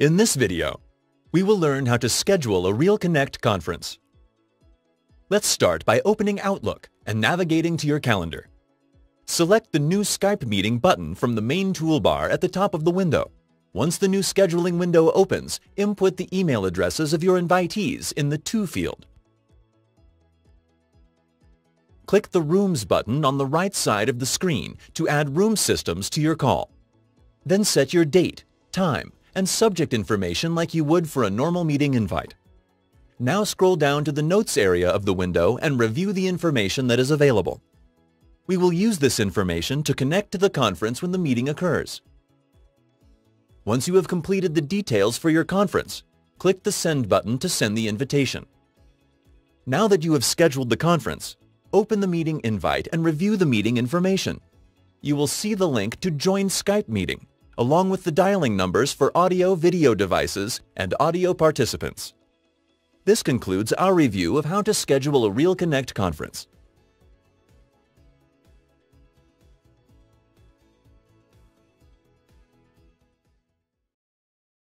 In this video, we will learn how to schedule a RealConnect conference. Let's start by opening Outlook and navigating to your calendar. Select the New Skype Meeting button from the main toolbar at the top of the window. Once the new scheduling window opens, input the email addresses of your invitees in the To field. Click the Rooms button on the right side of the screen to add room systems to your call. Then set your date, time, and subject information like you would for a normal meeting invite. Now scroll down to the Notes area of the window and review the information that is available. We will use this information to connect to the conference when the meeting occurs. Once you have completed the details for your conference, click the Send button to send the invitation. Now that you have scheduled the conference, open the meeting invite and review the meeting information. You will see the link to Join Skype Meeting, along with the dialing numbers for audio-video devices and audio participants. This concludes our review of how to schedule a RealConnect conference.